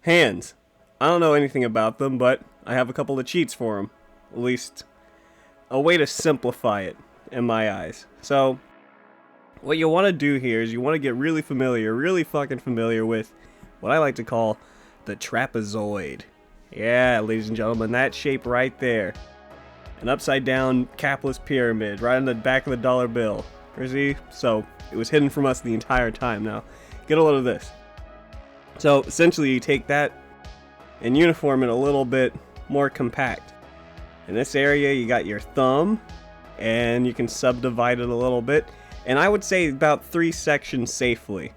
Hands. I don't know anything about them, but I have a couple of cheats for them. At least a way to simplify it in my eyes. So, what you want to do here is you want to get really familiar, really fucking familiar with what I like to call the trapezoid. Yeah, ladies and gentlemen, that shape right there. An upside down capless pyramid right on the back of the dollar bill. See? So, it was hidden from us the entire time. Now, get a load of this. So, essentially, you take that and uniform it a little bit more compact. In this area, you got your thumb, and you can subdivide it a little bit. And I would say about 3 sections safely.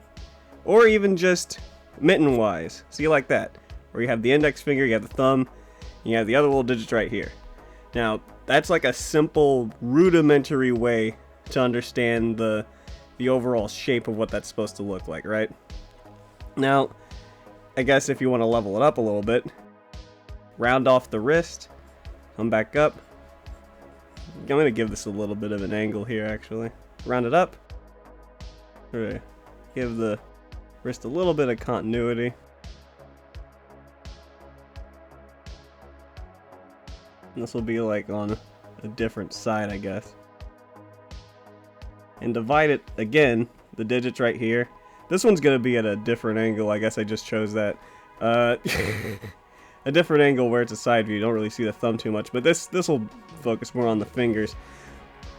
Or even just mitten-wise. See, like that. Where you have the index finger, you have the thumb, and you have the other little digits right here. Now, that's like a simple, rudimentary way to understand the overall shape of what that's supposed to look like, right? Now, I guess if you want to level it up a little bit, round off the wrist, come back up. I'm going to give this a little bit of an angle here, actually. Round it up. Alright. Give the wrist a little bit of continuity. This will be like on a different side, I guess. And divide it again, the digits right here. This one's going to be at a different angle. I guess I just chose that. A different angle where it's a side view. You don't really see the thumb too much. But this will focus more on the fingers.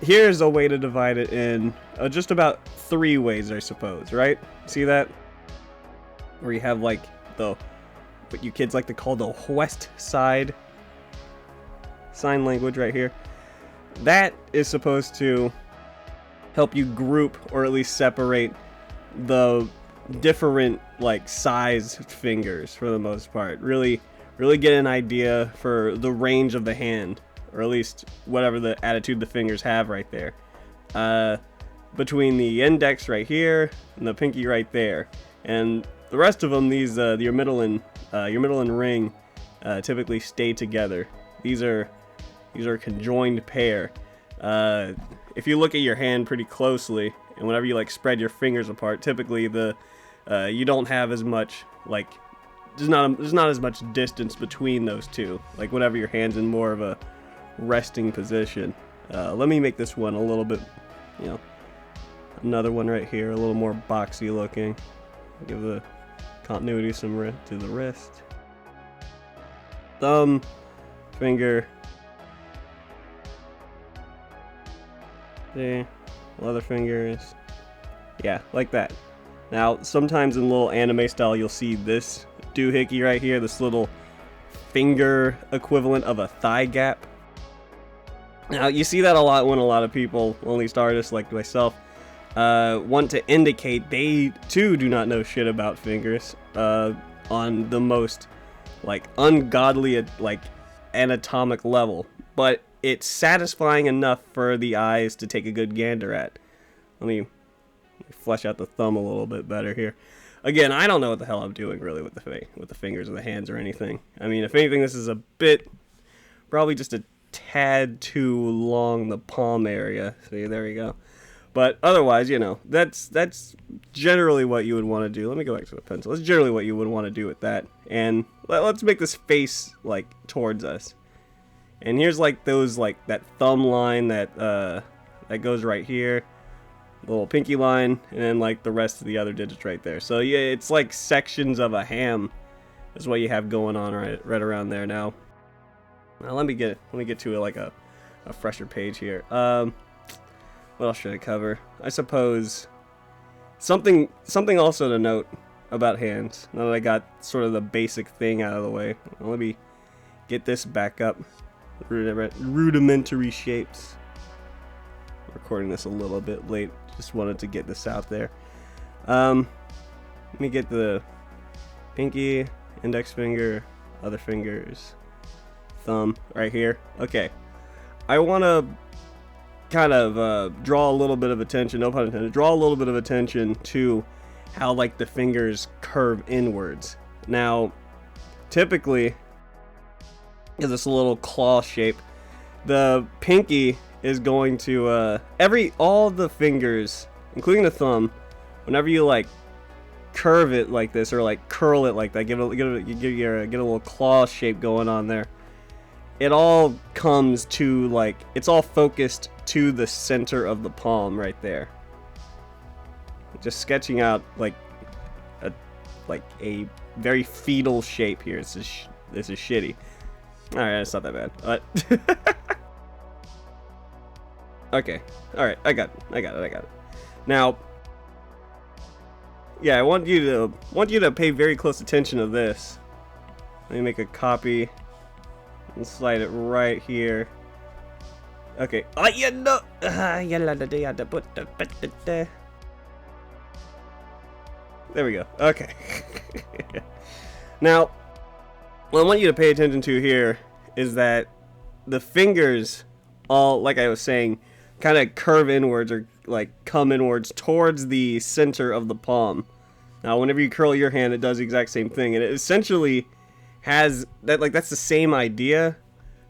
Here's a way to divide it in just about 3 ways, I suppose, right? See that? Where you have like what you kids like to call the west side sign language right here. That is supposed to help you group or at least separate the different like sized fingers for the most part. Really get an idea for the range of the hand, or at least whatever the attitude the fingers have right there. Between the index right here and the pinky right there, and the rest of them, these your middle and ring typically stay together. These are a conjoined pair. If you look at your hand pretty closely, and whenever you like spread your fingers apart, typically you don't have as much like there's not as much distance between those two. Like whenever your hand's in more of a resting position. Let me make this one a little bit, another one right here, a little more boxy looking. Give the continuity some to the wrist. Thumb, finger. There, other fingers. Yeah, like that. Now, sometimes in little anime style, you'll see this doohickey right here, this little finger equivalent of a thigh gap. Now, you see that a lot when a lot of people, at least artists like myself, want to indicate they too do not know shit about fingers on the most like ungodly like anatomic level, but it's satisfying enough for the eyes to take a good gander at. Let me flesh out the thumb a little bit better here. Again, I don't know what the hell I'm doing really with the fingers or the hands or anything. I mean, if anything, this is a bit, probably just a tad too long, the palm area. See, there we go. But otherwise, that's generally what you would want to do. Let me go back to the pencil. That's generally what you would want to do with that. And let's make this face like towards us. And here's like those like that thumb line that goes right here, the little pinky line, and then like the rest of the other digits right there. So yeah, it's like sections of a ham is what you have going on right around there now. Now let me get to like a fresher page here. What else should I cover? I suppose something also to note about hands. Now that I got sort of the basic thing out of the way, let me get this back up. Rudimentary shapes. I'm recording this a little bit late. Just wanted to get this out there. Let me get the pinky, index finger, other fingers, thumb right here. Okay. I want to kind of draw a little bit of attention, no pun intended, draw a little bit of attention to how like the fingers curve inwards. Now, typically, is this little claw shape. The pinky is going to all the fingers, including the thumb, whenever you like curve it like this, or like curl it like that, get a little claw shape going on there, it all comes to like, it's all focused to the center of the palm right there. Just sketching out like a very fetal shape here. This is shitty. All right, it's not that bad. But okay, all right, I got it. Now, yeah, I want you to pay very close attention to this. Let me make a copy and slide it right here. Okay. Oh, yeah, no. There we go. Okay. Now, what I want you to pay attention to here is that the fingers all, like I was saying, kind of curve inwards, or like come inwards towards the center of the palm. Now, whenever you curl your hand, it does the exact same thing, and it essentially has that, like, that's the same idea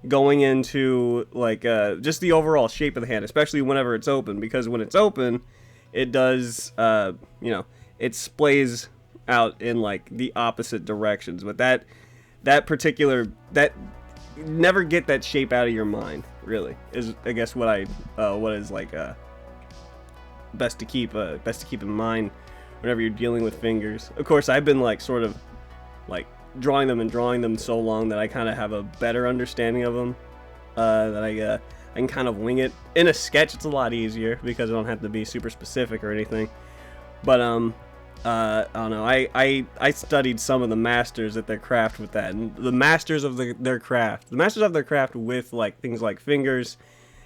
going into like just the overall shape of the hand, especially whenever it's open, because when it's open, it does you know, it splays out in like the opposite directions. But that never get that shape out of your mind, really, is I guess what is like best to keep in mind whenever you're dealing with fingers. Of course, I've been like sort of like drawing them so long that I kind of have a better understanding of them, that I can kind of wing it. In a sketch, it's a lot easier because I don't have to be super specific or anything. But I don't know. I studied some of the masters at their craft with that, and the masters of their craft with like things like fingers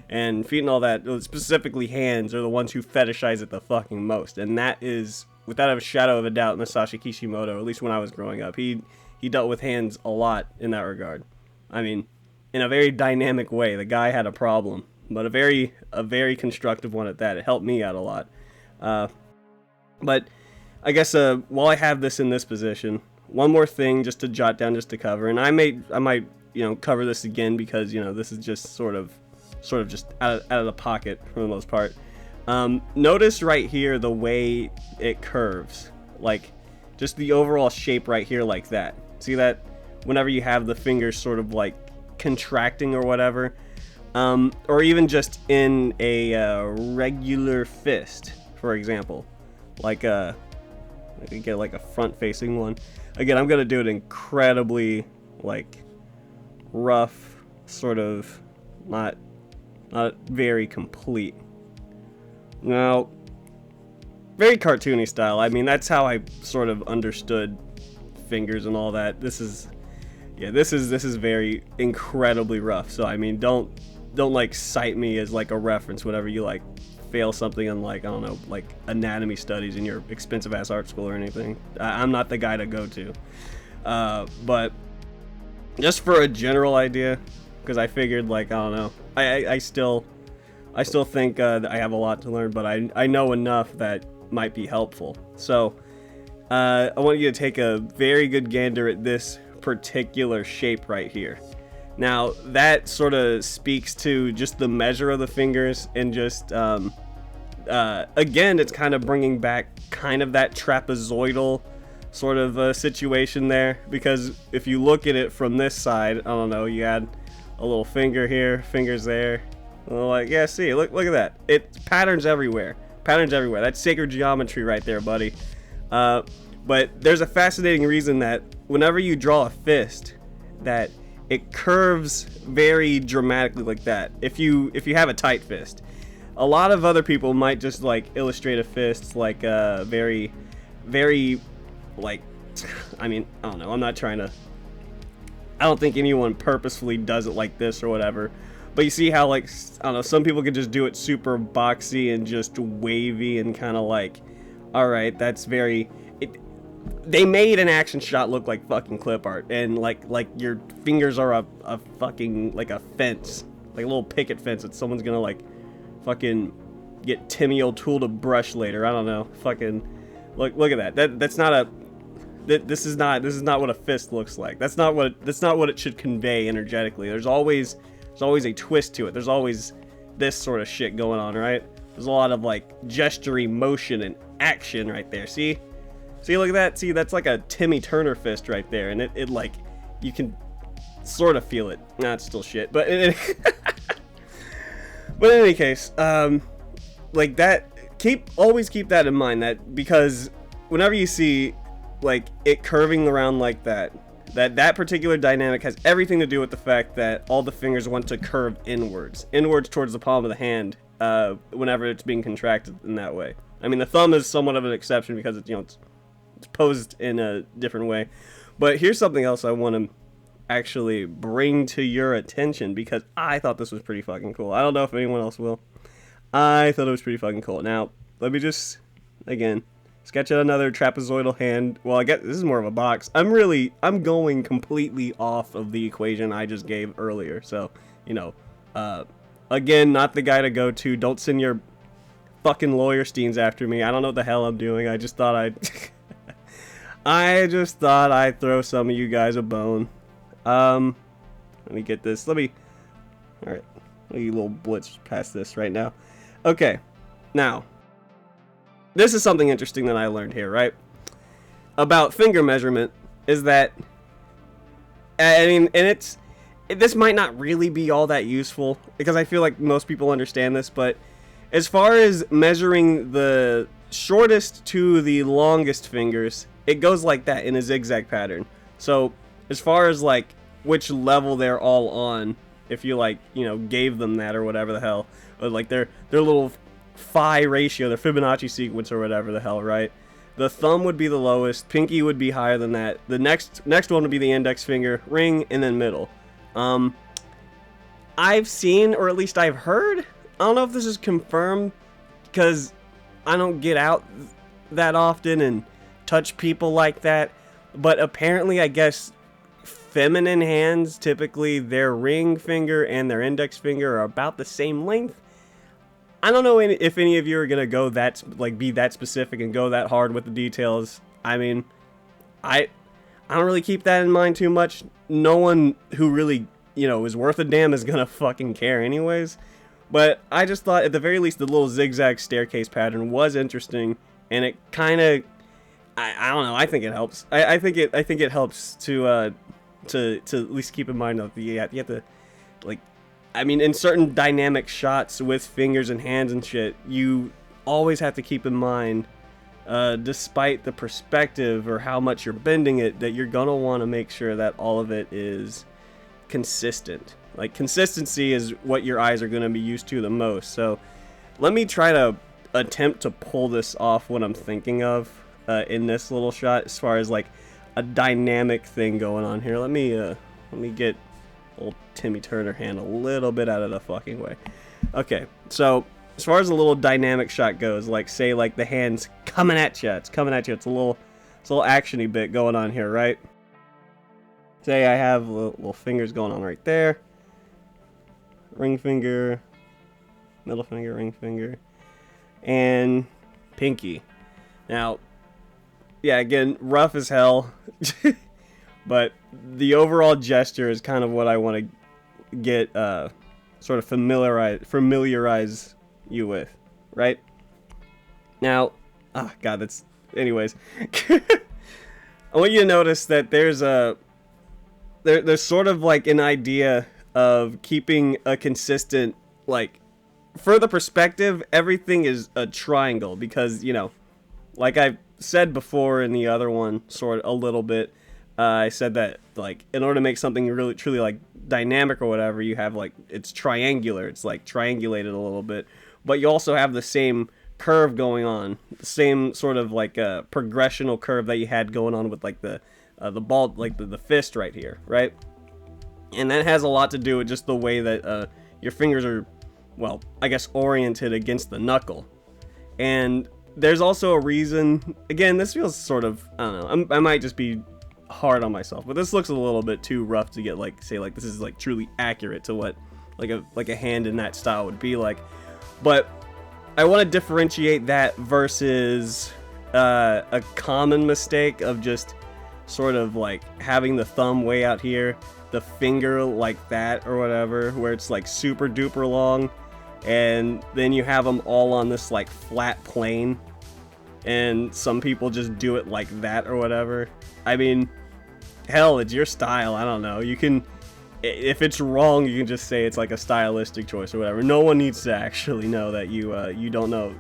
and feet and all that, specifically hands, are the ones who fetishize it the fucking most. And that is, without a shadow of a doubt, Masashi Kishimoto. At least when I was growing up, he dealt with hands a lot in that regard. I mean, in a very dynamic way. The guy had a problem, but a very constructive one at that. It helped me out a lot. But I guess while I have this in this position, one more thing just to jot down, just to cover, and I might cover this again, because this is just sort of just out of the pocket for the most part. Notice right here the way it curves, like just the overall shape right here, like that. See that? Whenever you have the fingers sort of like contracting or whatever, or even just in a regular fist, for example, like I could get like a front-facing one. Again, I'm gonna do it incredibly like rough, sort of not very complete. Now, very cartoony style. I mean, that's how I sort of understood fingers and all that. This is very incredibly rough. So I mean, don't like cite me as like a reference whenever you like fail something in like, I don't know, like anatomy studies in your expensive ass art school or anything. I'm not the guy to go to. But just for a general idea, because I figured, like, I don't know, I still think that I have a lot to learn, but I know enough that might be helpful. So I want you to take a very good gander at this particular shape right here. Now, that sort of speaks to just the measure of the fingers, and just again, it's kind of bringing back kind of that trapezoidal sort of situation there, because if you look at it from this side, I don't know, you add a little finger here, fingers there, like, yeah, see, look at that. It's patterns everywhere. That's sacred geometry right there, buddy. But there's a fascinating reason that whenever you draw a fist, that it curves very dramatically like that. If you have a tight fist, a lot of other people might just like illustrate a fist like very, very, like, I mean, I don't know. I don't think anyone purposefully does it like this or whatever. But you see how, like, I don't know, some people could just do it super boxy and just wavy and kind of like, all right, that's very. They made an action shot look like fucking clip art, and like your fingers are a fucking, like a fence, like a little picket fence that someone's gonna like fucking get Timmy O'Toole to brush later. I don't know. Fucking look at that. That's not a. This is not what a fist looks like. That's not what it should convey energetically. There's always a twist to it. There's always this sort of shit going on, right? There's a lot of like gesturing motion and action right there. See? See, look at that. See, that's like a Timmy Turner fist right there, and it like, you can sort of feel it. Nah, it's still shit, but but in any case, like that, always keep that in mind, that because whenever you see like it curving around like that particular dynamic has everything to do with the fact that all the fingers want to curve inwards towards the palm of the hand whenever it's being contracted in that way. I mean, the thumb is somewhat of an exception because it's, you know, it's posed in a different way. But here's something else I want to actually bring to your attention, because I thought this was pretty fucking cool. I don't know if anyone else will. I thought it was pretty fucking cool. Now, let me just, again, sketch out another trapezoidal hand. Well, I guess this is more of a box. I'm going completely off of the equation I just gave earlier. So, you know, again, not the guy to go to. Don't send your fucking lawyer steens after me. I don't know what the hell I'm doing. I just thought I'd throw some of you guys a bone. Let me get this. Alright. Let me little blitz past this right now. Okay. Now, this is something interesting that I learned here, right? About finger measurement, is that, I mean, and this might not really be all that useful, because I feel like most people understand this, but as far as measuring the shortest to the longest fingers, it goes like that in a zigzag pattern. So, as far as like which level they're all on, if you like, you know, gave them that or whatever the hell, or like their little phi ratio, their Fibonacci sequence or whatever the hell, right? The thumb would be the lowest, pinky would be higher than that. The next one would be the index finger, ring, and then middle. I've seen, or at least I've heard, I don't know if this is confirmed, because I don't get out that often and touch people like that, but apparently, I guess, feminine hands, typically their ring finger and their index finger are about the same length. I don't know if any of you are gonna go that, like, be that specific and go that hard with the details. I mean, I don't really keep that in mind too much. No one who really, you know, is worth a damn is gonna fucking care anyways. But I just thought, at the very least, the little zigzag staircase pattern was interesting, and it kind of, I don't know, I think it helps. I think it helps to at least keep in mind that you have to, like, I mean, in certain dynamic shots with fingers and hands and shit, you always have to keep in mind, despite the perspective or how much you're bending it, that you're gonna want to make sure that all of it is consistent. Like, consistency is what your eyes are gonna be used to the most. So let me try to attempt to pull this off what I'm thinking of in this little shot, as far as like a dynamic thing going on here. Let me get old Timmy Turner hand a little bit out of the fucking way. Okay, so as far as a little dynamic shot goes, like, say, like, the hand's coming at you. It's coming at you. It's a little action-y bit going on here, right? Say I have little fingers going on right there. Ring finger, middle finger, ring finger, and pinky. Now, yeah, again, rough as hell. But the overall gesture is kind of what I want to get, sort of familiarize you with, right? Now, oh god, that's, anyways. I want you to notice that there's sort of like an idea of keeping a consistent, like, for the perspective, everything is a triangle, because, you know, like I've said before in the other one, sort of a little bit, I said that, like, in order to make something really truly, like, dynamic or whatever, you have, like, it's triangular. It's, like, triangulated a little bit. But you also have the same curve going on. The same sort of, like, progressional curve that you had going on with, like, the ball, like, the fist right here, right? And that has a lot to do with just the way that your fingers are, well, I guess, oriented against the knuckle. And there's also a reason, again, this feels sort of, I don't know, I might just be hard on myself, but this looks a little bit too rough to get, like, say, like, this is, like, truly accurate to what, like a hand in that style would be like. But I want to differentiate that versus a common mistake of just sort of, like, having the thumb way out here, the finger like that or whatever, where it's, like, super duper long, and then you have them all on this, like, flat plane. and some people just do it like that or whatever. I mean, hell, it's your style. I don't know. You can, if it's wrong, you can just say it's like a stylistic choice or whatever. No one needs to actually know that you don't know,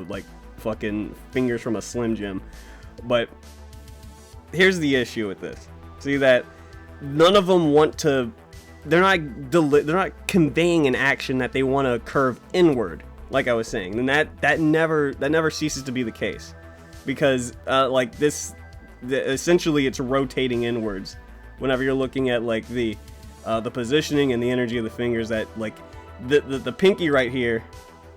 like fucking fingers from a Slim Jim. But here's the issue with this. See that none of them want to. They're not conveying an action that they want to curve inward, like I was saying, and that never ceases to be the case, because like this, essentially it's rotating inwards whenever you're looking at like the positioning and the energy of the fingers. That like the pinky right here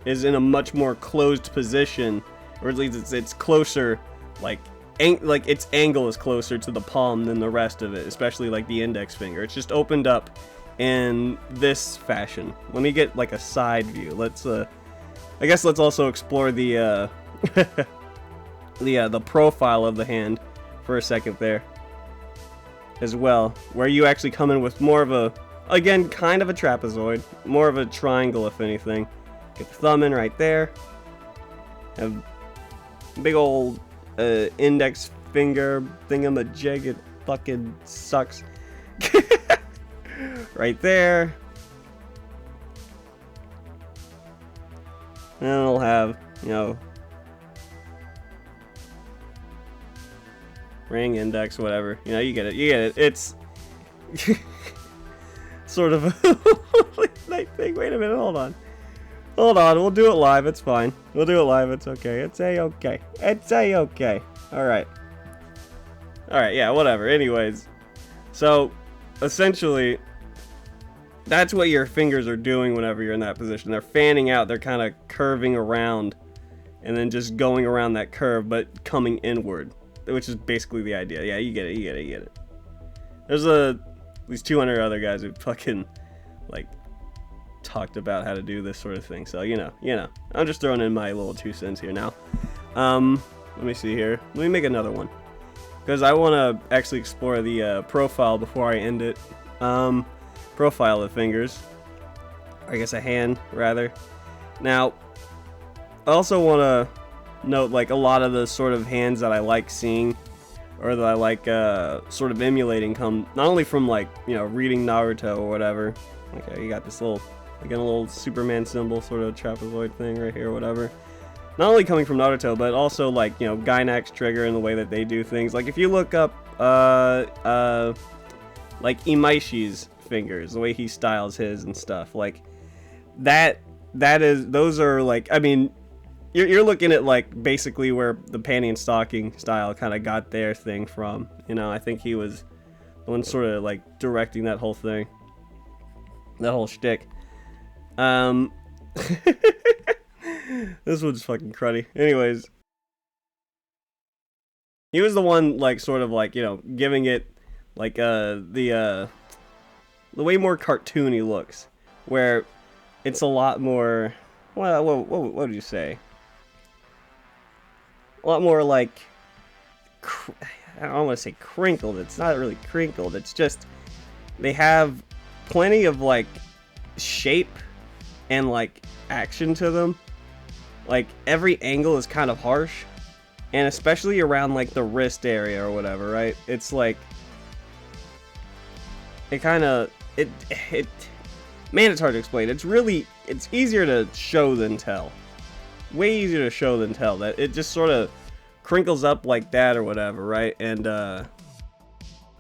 is in a much more closed position, or at least it's closer, like its angle is closer to the palm than the rest of it, especially like the index finger. It's just opened up in this fashion. Let me get like a side view. Let's I guess let's also explore the the profile of the hand for a second there as well, where you actually come in with more of a, again, kind of a trapezoid, more of a triangle if anything. Get the thumb in right there, have big old index finger thingamajig, it fucking sucks. Right there. And it'll have, ring, index, whatever. You get it. It's sort of a night thing. Wait a minute, hold on. We'll do it live, it's fine. We'll do it live, it's okay. It's a-okay. It's a-okay. Alright, yeah, whatever. Anyways. So, essentially, that's what your fingers are doing whenever you're in that position. They're fanning out, they're kind of curving around, and then just going around that curve, but coming inward, which is basically the idea. Yeah, you get it. There's at least 200 other guys who fucking, like, talked about how to do this sort of thing. So, I'm just throwing in my little 2 cents here now. Let me see here. Let me make another one, because I want to actually explore the profile before I end it. Profile of fingers, I guess a hand rather. Now, I also want to note, like, a lot of the sort of hands that I like seeing, or that I like sort of emulating, come not only from, like, reading Naruto or whatever. Okay, you got this little, again, a little Superman symbol, sort of trapezoid thing right here or whatever. Not only coming from Naruto, but also, like, Gainax Trigger and the way that they do things. Like, if you look up like Imaishi's fingers, the way he styles his and stuff, like those are, like, I mean, you're looking at, like, basically where the panty and stocking style kind of got their thing from. I think he was the one sort of, like, directing that whole thing, that whole shtick. This one's fucking cruddy. Anyways, he was the one, like, sort of, like, giving it, like, the way more cartoony looks, where it's a lot more, well, what did you say? A lot more, like, I don't want to say crinkled. It's not really crinkled. It's just, they have plenty of, like, shape and, like, action to them. Like, every angle is kind of harsh, and especially around, like, the wrist area or whatever, right? It's like, it kind of, man, it's hard to explain. It's easier to show than tell. Way easier to show than tell. That it just sort of crinkles up like that or whatever, right? And, I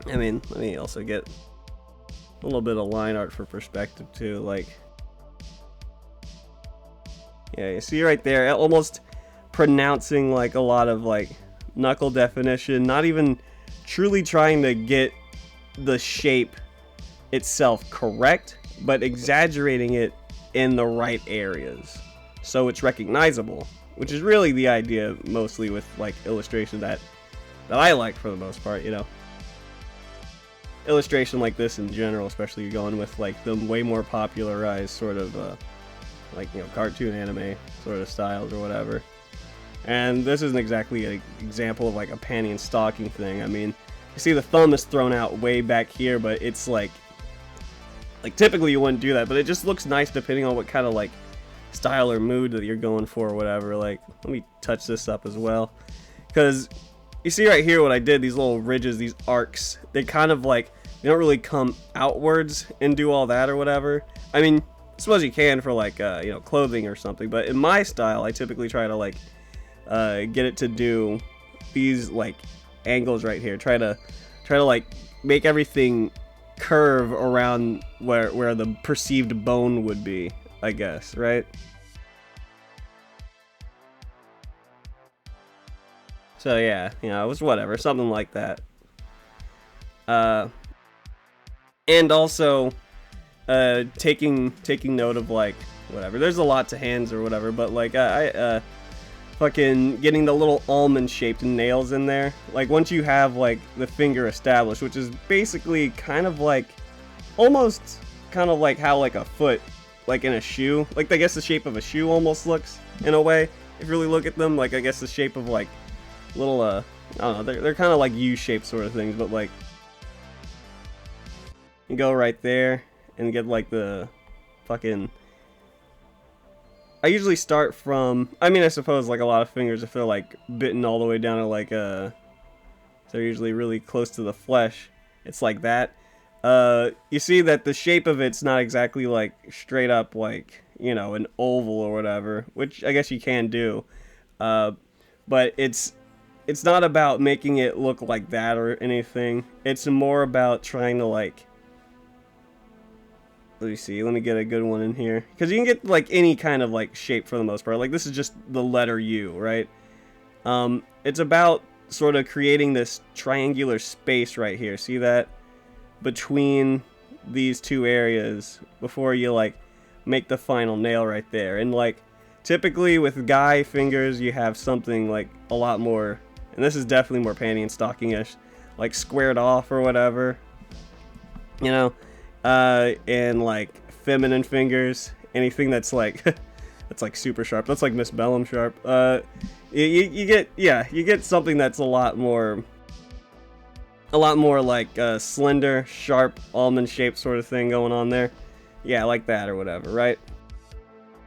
mean, let me also get a little bit of line art for perspective, too, like, yeah, you see right there, almost pronouncing, like, a lot of, like, knuckle definition, not even truly trying to get the shape itself correct, but exaggerating it in the right areas so it's recognizable, which is really the idea mostly with, like, illustration that I like for the most part. Illustration like this in general, especially going with, like, the way more popularized sort of like, cartoon anime sort of styles or whatever. And this isn't exactly an example of, like, a panty and stocking thing. I mean, you see the thumb is thrown out way back here, but it's like typically you wouldn't do that, but it just looks nice depending on what kind of, like, style or mood that you're going for or whatever. Like, let me touch this up as well, because you see right here what I did, these little ridges, these arcs, they kind of like, they don't really come outwards and do all that or whatever. I mean, I suppose you can for like, you know, clothing or something, but in my style, I typically try to like, get it to do these like angles right here. Try to like make everything curve around where the perceived bone would be, I guess, right? So yeah, you know, it was whatever, something like that. And also, taking note of like whatever. There's a lot to hands or whatever, but like fucking getting the little almond-shaped nails in there. Like once you have like the finger established, which is basically kind of like, almost kind of like how like a foot, like in a shoe, like I guess the shape of a shoe almost looks in a way. If you really look at them, like I guess the shape of like little I don't know, they're kind of like U-shaped sort of things, but like you go right there and get like the fucking, I usually start from, I mean, I suppose like a lot of fingers, if they're like bitten all the way down to like they're usually really close to the flesh, it's like that. You see that the shape of it's not exactly like straight up like, you know, an oval or whatever, which I guess you can do, but it's not about making it look like that or anything. It's more about trying to like, let me see, let me get a good one in here, because you can get like any kind of like shape for the most part. Like this is just the letter U, right? It's about sort of creating this triangular space right here, see that, between these two areas before you like make the final nail right there. And like typically with guy fingers you have something like a lot more, and this is definitely more panty and stockingish, like squared off or whatever, you know. And like feminine fingers, anything that's like that's like super sharp, that's like Miss Bellum sharp. You get something that's a lot more like slender, sharp, almond shaped sort of thing going on there. Yeah, like that or whatever, right?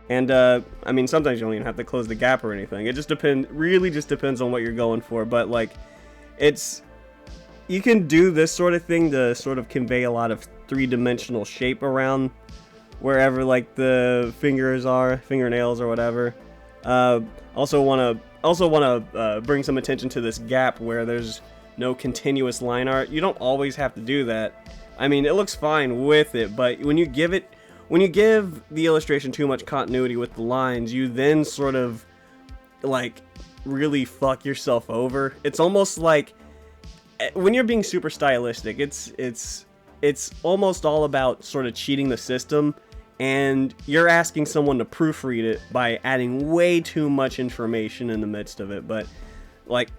And I mean, sometimes you don't even have to close the gap or anything. It just really just depends on what you're going for. But like, you can do this sort of thing to sort of convey a lot of three-dimensional shape around wherever like the fingernails or whatever. Also want to bring some attention to this gap where there's no continuous line art. You don't always have to do that. I mean, it looks fine with it, but when you give the illustration too much continuity with the lines, you then sort of like really fuck yourself over. It's almost like when you're being super stylistic, it's almost all about sort of cheating the system, and you're asking someone to proofread it by adding way too much information in the midst of it. But like,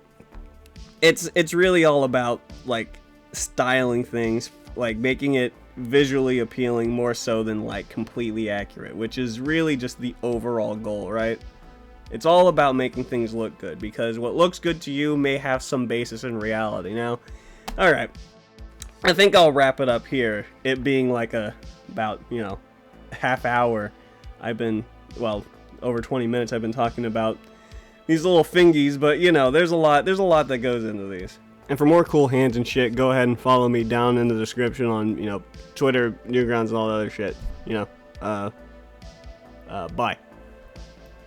it's really all about like styling things, like making it visually appealing more so than like completely accurate, which is really just the overall goal, right? It's all about making things look good, because what looks good to you may have some basis in reality. Now, alright, I think I'll wrap it up here. It being like about, you know, half hour. Over 20 minutes I've been talking about these little fingies, but you know, there's a lot that goes into these. And for more cool hands and shit, go ahead and follow me down in the description on, you know, Twitter, Newgrounds, and all that other shit. You know, bye.